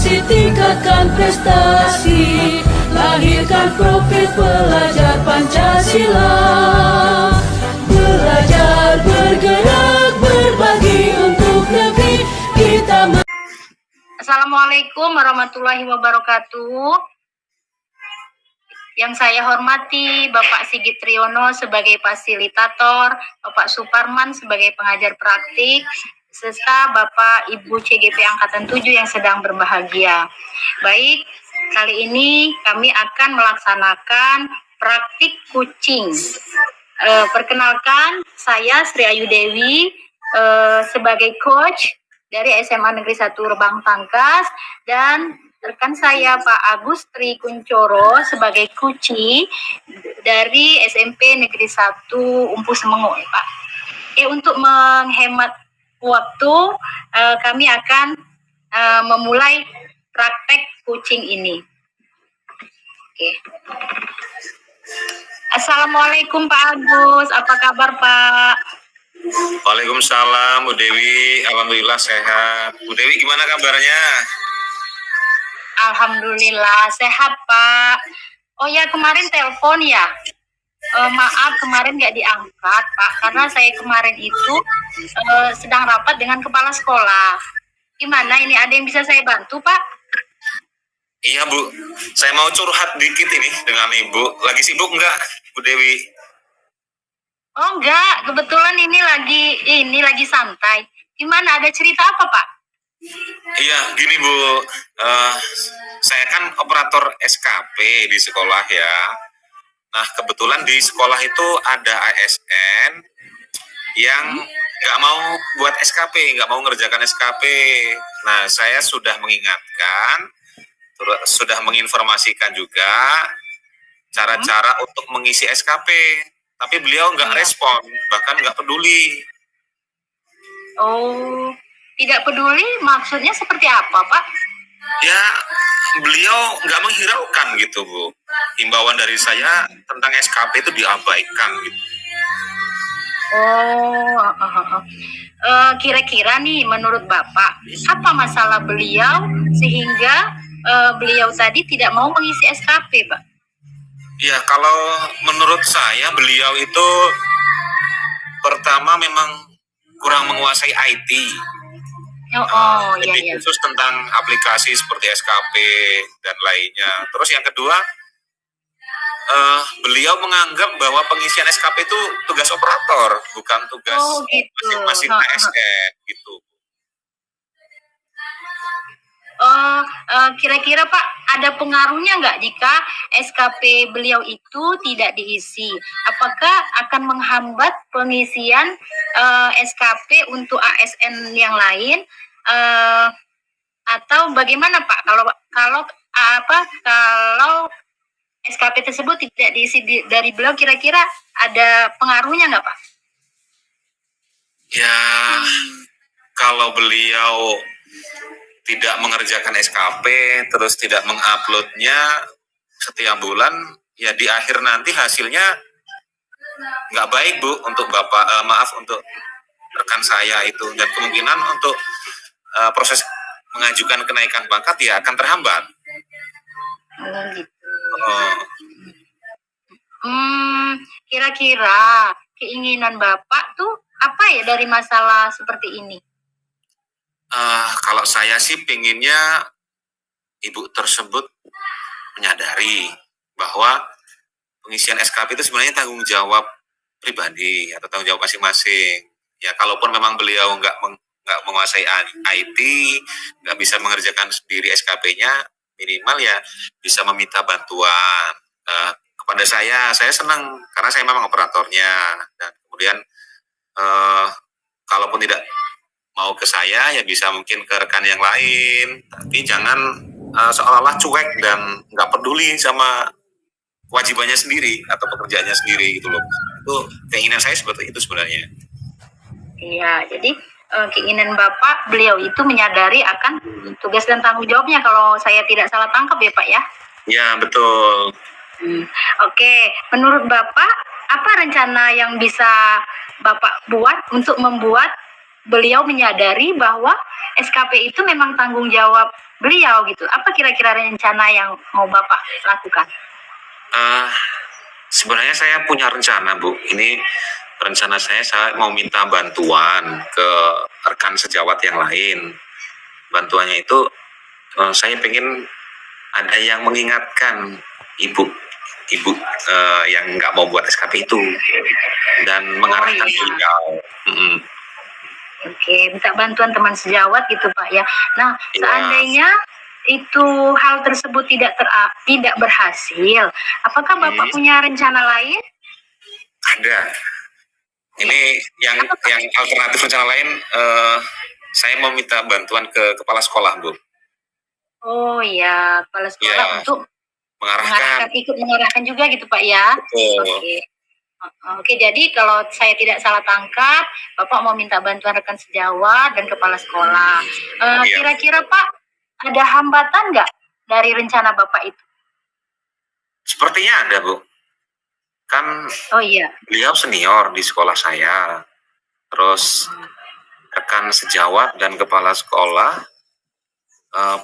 Inovasi tingkatkan prestasi, lahirkan profil pelajar Pancasila. Belajar, bergerak, berbagi untuk negeri kita. Assalamualaikum warahmatullahi wabarakatuh. Yang saya hormati Bapak Sigit Triyono sebagai fasilitator, Bapak Suparman sebagai pengajar praktik, serta Bapak Ibu CGP Angkatan 7 yang sedang berbahagia. Baik, kali ini kami akan melaksanakan praktik kucing. Perkenalkan, saya Sri Ayu Dewi sebagai coach dari SMA Negeri 1 Rebang Tangkas, dan rekan saya Pak Agus Tri Kuncoro sebagai kuci dari SMP Negeri 1 Umpu Semengu, Pak. Untuk menghemat waktu, kami akan memulai praktek kucing ini. Oke. Assalamualaikum Pak Agus, apa kabar Pak? Waalaikumsalam Bu Dewi, alhamdulillah sehat. Bu Dewi gimana kabarnya? Alhamdulillah sehat Pak. Oh ya, kemarin telepon ya. Maaf kemarin nggak diangkat Pak, karena saya kemarin itu sedang rapat dengan kepala sekolah. Gimana ini, ada yang bisa saya bantu Pak? Iya Bu, saya mau curhat dikit ini dengan Ibu. Lagi sibuk nggak Bu Dewi? Oh enggak, kebetulan ini lagi santai. Gimana, ada cerita apa Pak? Iya, gini Bu, saya kan operator SKP di sekolah ya. Nah, kebetulan di sekolah itu ada ASN yang nggak mau buat SKP, nggak mau ngerjakan SKP. Nah, saya sudah mengingatkan, sudah menginformasikan juga cara-cara untuk mengisi SKP. Tapi beliau nggak respon, bahkan nggak peduli. Oh, tidak peduli maksudnya seperti apa Pak? Ya, beliau nggak menghiraukan gitu Bu. Himbauan dari saya tentang SKP itu diabaikan gitu. Kira-kira nih menurut Bapak, apa masalah beliau sehingga beliau tadi tidak mau mengisi SKP Pak? Ya, kalau menurut saya beliau itu pertama memang kurang menguasai IT. Lebih khusus tentang aplikasi seperti SKP dan lainnya. Terus yang kedua, beliau menganggap bahwa pengisian SKP itu tugas operator, bukan tugas masing-masing ASN gitu. Kira-kira Pak, ada pengaruhnya nggak jika SKP beliau itu tidak diisi? Apakah akan menghambat pengisian SKP untuk ASN yang lain? Atau bagaimana Pak? Kalau SKP tersebut tidak diisi dari beliau, kira-kira ada pengaruhnya nggak Pak? Ya, kalau beliau tidak mengerjakan SKP, terus tidak menguploadnya setiap bulan, ya di akhir nanti hasilnya nggak baik Bu untuk Bapak, untuk rekan saya itu, dan kemungkinan untuk proses mengajukan kenaikan pangkat ya akan terhambat. Kira-kira keinginan Bapak tuh apa ya dari masalah seperti ini? Kalau saya sih pengennya Ibu tersebut menyadari bahwa pengisian SKP itu sebenarnya tanggung jawab pribadi atau tanggung jawab masing-masing. Ya, kalaupun memang beliau nggak menguasai IT, nggak bisa mengerjakan sendiri SKP-nya, minimal ya bisa meminta bantuan kepada saya. Saya senang karena saya memang operatornya, dan kemudian kalaupun tidak mau ke saya ya bisa mungkin ke rekan yang lain, tapi jangan seolah-olah cuek dan nggak peduli sama kewajibannya sendiri atau pekerjaannya sendiri gitu loh. Itu keinginan saya seperti itu sebenarnya. Iya, jadi keinginan Bapak, beliau itu menyadari akan tugas dan tanggung jawabnya, kalau saya tidak salah tangkap ya Pak ya? Ya, betul. Oke, menurut Bapak, apa rencana yang bisa Bapak buat untuk membuat beliau menyadari bahwa SKP itu memang tanggung jawab beliau gitu. Apa kira-kira rencana yang mau Bapak lakukan? Eh, Sebenarnya saya punya rencana, Bu. Ini rencana saya mau minta bantuan ke rekan sejawat yang lain. Bantuannya itu saya pengen ada yang mengingatkan ibu ibu yang nggak mau buat SKP itu dan mengarahkan iya. beliau. Mm-mm. Oke, minta bantuan teman sejawat gitu Pak ya. Nah, Iya. seandainya itu hal tersebut tidak berhasil, apakah Bapak punya rencana lain? Ada. Ini yang alternatif rencana lain, saya mau minta bantuan ke kepala sekolah, Bu. Oh iya, kepala sekolah Iya, untuk mengarahkan. ikut mengarahkan juga gitu Pak ya. Betul. Oke. Oke, jadi kalau saya tidak salah tangkap, Bapak mau minta bantuan rekan sejawat dan kepala sekolah. Iya. Kira-kira Pak, ada hambatan nggak dari rencana Bapak itu? Sepertinya ada, Bu. Kan Oh iya. beliau senior di sekolah saya. Terus rekan sejawat dan kepala sekolah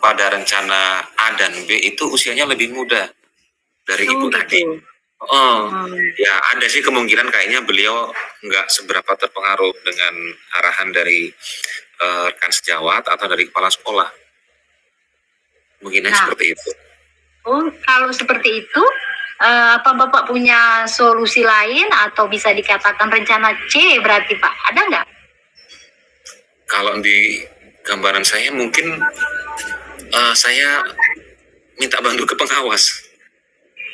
pada rencana A dan B itu usianya lebih muda dari ibu tadi. Ya ada sih kemungkinan kayaknya beliau nggak seberapa terpengaruh dengan arahan dari rekan sejawat atau dari kepala sekolah. Mungkinnya seperti itu. Oh, kalau seperti itu, apa Bapak punya solusi lain atau bisa dikatakan rencana C berarti Pak? Ada nggak? Kalau di gambaran saya mungkin saya minta bantu ke pengawas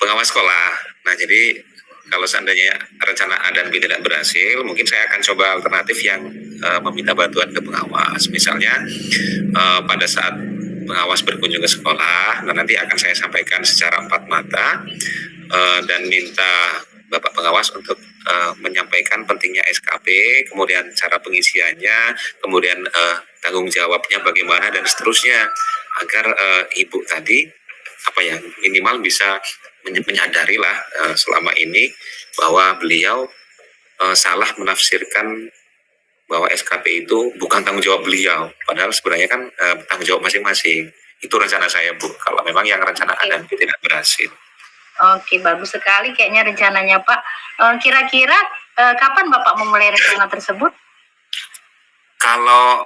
sekolah. Nah, jadi kalau seandainya rencana A dan B tidak berhasil, mungkin saya akan coba alternatif yang meminta bantuan ke pengawas. Misalnya pada saat pengawas berkunjung ke sekolah, nah nanti akan saya sampaikan secara empat mata dan minta Bapak pengawas untuk menyampaikan pentingnya SKP, kemudian cara pengisiannya, kemudian tanggung jawabnya bagaimana dan seterusnya, agar ibu tadi minimal bisa menyadari lah selama ini bahwa beliau salah menafsirkan bahwa SKP itu bukan tanggung jawab beliau, padahal sebenarnya kan tanggung jawab masing-masing. Itu rencana saya, Bu, kalau memang yang rencana A dan B tidak berhasil. Oke, bagus sekali kayaknya rencananya Pak. Kira-kira kapan Bapak memulai rencana tersebut? Kalau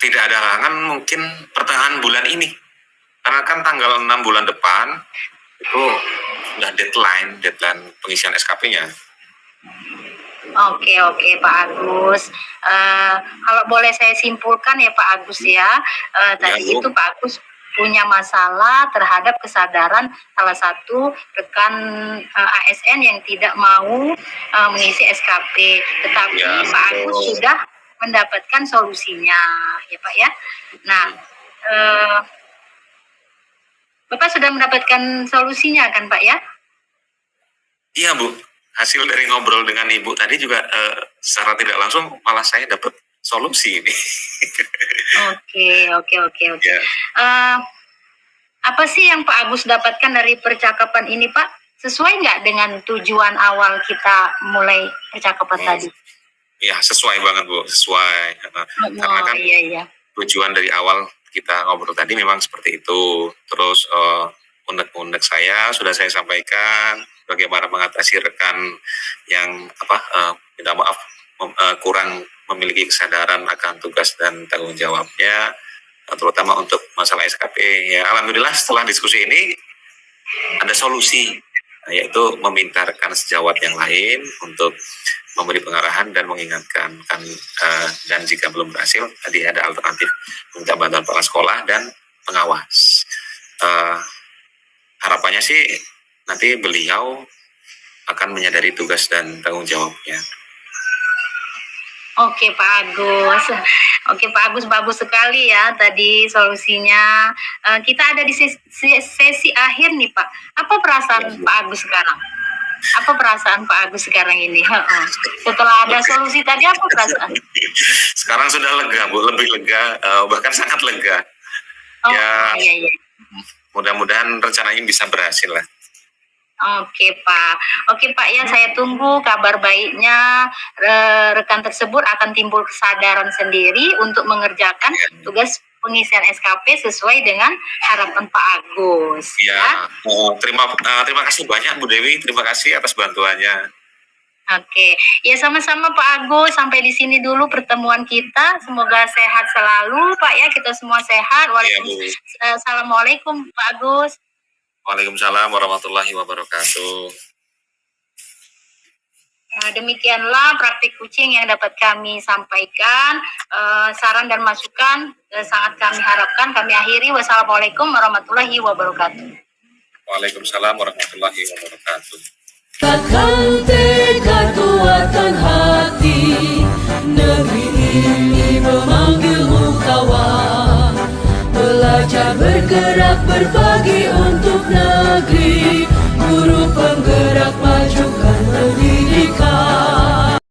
tidak ada halangan mungkin pertengahan bulan ini. Karena kan tanggal 6 bulan depan itu udah deadline pengisian SKP-nya. Oke Pak Agus. Kalau boleh saya simpulkan ya Pak Agus ya, tadi Bu. itu Pak Agus punya masalah terhadap kesadaran salah satu rekan ASN yang tidak mau mengisi SKP, tetapi Ya, Pak Agus sudah mendapatkan solusinya, ya Pak ya. Nah, Bapak sudah mendapatkan solusinya kan Pak ya? Iya, Bu. Hasil dari ngobrol dengan Ibu tadi juga secara tidak langsung malah saya dapat solusi ini. Oke. Ya. Apa sih yang Pak Agus dapatkan dari percakapan ini Pak? Sesuai nggak dengan tujuan awal kita mulai percakapan tadi? Ya, sesuai banget, Bu. Sesuai. Karena kan iya. tujuan dari awal kita ngobrol tadi memang seperti itu. Terus unek-unek sudah saya sampaikan bagaimana mengatasi rekan yang minta maaf kurang memiliki kesadaran akan tugas dan tanggung jawabnya, terutama untuk masalah SKP. Ya, alhamdulillah setelah diskusi ini ada solusi, yaitu meminta rekan sejawat yang lain untuk memberi pengarahan dan mengingatkan dan jika belum berhasil tadi ada alternatif minta bantuan kepala sekolah dan pengawas. Harapannya sih nanti beliau akan menyadari tugas dan tanggung jawabnya. Oke Pak Agus, bagus sekali ya tadi solusinya. Kita ada di sesi akhir nih Pak. Apa perasaan Pak Agus sekarang? Apa perasaan Pak Agus sekarang ini? Setelah ada solusi tadi apa perasaan? Sekarang sudah lega, Bu, lebih lega, bahkan sangat lega. Iya. Mudah-mudahan rencana ini bisa berhasil lah. Oke Pak ya, saya tunggu kabar baiknya. Rekan tersebut akan timbul kesadaran sendiri untuk mengerjakan tugas pengisian SKP sesuai dengan harapan Pak Agus. Ya, terima kasih banyak Bu Dewi, terima kasih atas bantuannya. Oke, ya sama-sama Pak Agus. Sampai di sini dulu pertemuan kita. Semoga sehat selalu Pak ya, kita semua sehat. Assalamualaikum Pak Agus. Waalaikumsalam warahmatullahi wabarakatuh. Demikianlah praktik kucing yang dapat kami sampaikan. Saran dan masukan sangat kami harapkan. Kami akhiri. Wassalamualaikum warahmatullahi wabarakatuh. Waalaikumsalam warahmatullahi wabarakatuh. Takkan tekad kuatkan hati, negeri ini memanggilmu kawan. Belajar bergerak berbagi untuk